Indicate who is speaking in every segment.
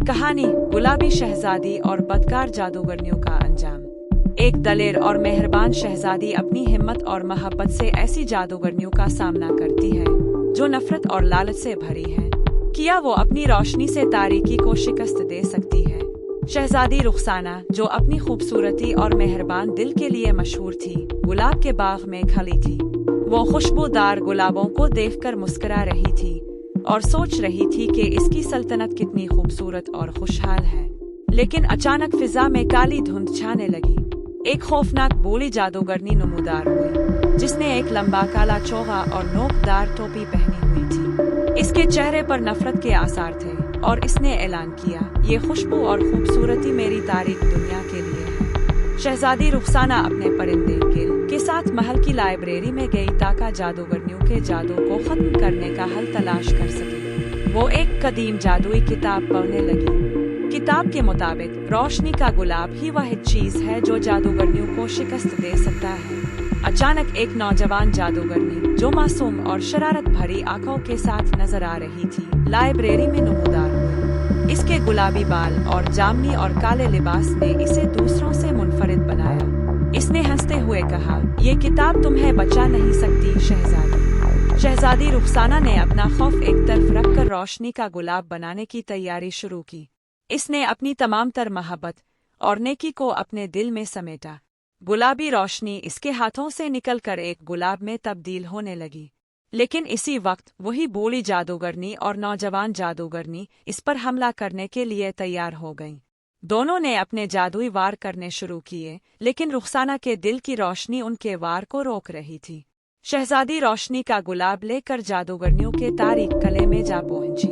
Speaker 1: कहानी गुलाबी शहजादी और बदकार जादूगरनियों का अंजाम। एक दलेर और मेहरबान शहजादी अपनी हिम्मत और मोहब्बत से ऐसी जादूगरनियों का सामना करती है जो नफरत और लालच से भरी है। क्या वो अपनी रोशनी से तारीकी को शिकस्त दे सकती है? शहजादी रुखसाना, जो अपनी खूबसूरती और मेहरबान दिल के लिए मशहूर थी, गुलाब के बाग में खड़ी थी। वो खुशबूदार गुलाबों को देखकर मुस्कुरा रही थी और सोच रही थी कि इसकी सल्तनत कितनी खूबसूरत और खुशहाल है। लेकिन अचानक फिजा में काली धुंध छाने लगी। एक खौफनाक बूढ़ी जादूगरनी नमूदार हुई, जिसने एक लंबा काला चोगा और नोकदार टोपी पहनी हुई थी। इसके चेहरे पर नफरत के आसार थे और इसने ऐलान किया, ये खुशबू और खूबसूरती मेरी तारीख दुनिया के लिए है। शहजादी रुखसाना अपने परिंदे गिल के साथ महल की लाइब्रेरी में गई ताकि जादूगरनियों के जादू को खत्म करने का हल तलाश कर सके। वो एक कदीम जादुई किताब पढ़ने लगी। किताब के मुताबिक रोशनी का गुलाब ही वह चीज है जो जादूगरनियों को शिकस्त दे सकता है। अचानक एक नौजवान जादूगरनी, जो मासूम और शरारत भरी आंखों के साथ नजर आ रही थी, लाइब्रेरी में नमूदार हुई। इसके गुलाबी बाल और जामनी और काले लिबास ने इसे दूसरों से मुनफरिद बनाया। इसने हंसते हुए कहा, ये किताब तुम्हें बचा नहीं सकती शहजादी। शहजादी रुखसाना ने अपना खौफ एक तरफ रखकर रोशनी का गुलाब बनाने की तैयारी शुरू की। इसने अपनी तमाम तर मोहब्बत और नेकी को अपने दिल में समेटा। गुलाबी रोशनी इसके हाथों से निकलकर एक गुलाब में तब्दील होने लगी। लेकिन इसी वक्त वही बूढ़ी जादूगरनी और नौजवान जादूगरनी इस पर हमला करने के लिए तैयार हो गईं। दोनों ने अपने जादुई वार करने शुरू किए, लेकिन रुखसाना के दिल की रोशनी उनके वार को रोक रही थी। शहजादी रोशनी का गुलाब लेकर जादूगरनियों के तारीक कले में जा पहुंची।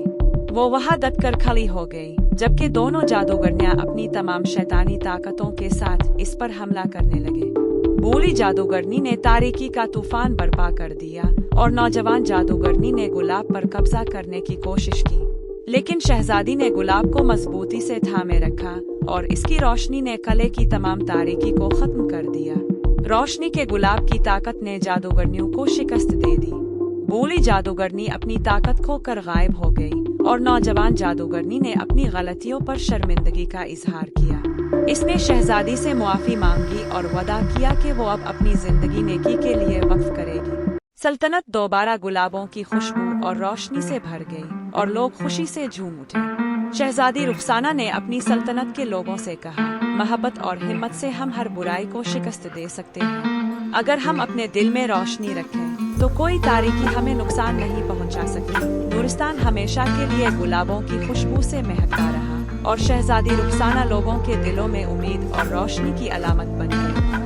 Speaker 1: वो वहां डटकर खड़ी हो गई, जबकि दोनों जादूगरनियां अपनी तमाम शैतानी ताकतों के साथ इस पर हमला करने लगे। बूढ़ी जादूगरनी ने तारीकी का तूफान बर्पा कर दिया और नौजवान जादूगरनी ने गुलाब पर कब्जा करने की कोशिश की। लेकिन शहजादी ने गुलाब को मजबूती से थामे रखा और इसकी रोशनी ने कले की तमाम तारीकी को खत्म कर दिया। रोशनी के गुलाब की ताकत ने जादूगरनियों को शिकस्त दे दी। बूढ़ी जादूगरनी अपनी ताकत खोकर गायब हो गई और नौजवान जादूगरनी ने अपनी गलतियों पर शर्मिंदगी का इजहार किया। इसने शहजादी से मुआफी मांगी और वादा किया कि वो अब अपनी जिंदगी नेकी के लिए वक्फ करेगी। सल्तनत दोबारा गुलाबों की खुशबू और रोशनी से भर गई और लोग खुशी से झूम उठे। शहजादी रुखसाना ने अपनी सल्तनत के लोगों से कहा, मोहब्बत और हिम्मत से हम हर बुराई को शिकस्त दे सकते हैं। अगर हम अपने दिल में रोशनी रखें तो कोई तारीकी हमें नुकसान नहीं पहुंचा सकती। नूरिस्तान हमेशा के लिए गुलाबों की खुशबू से महकता रहा और शहजादी रुखसाना लोगों के दिलों में उम्मीद और रोशनी की अलामत बन गई।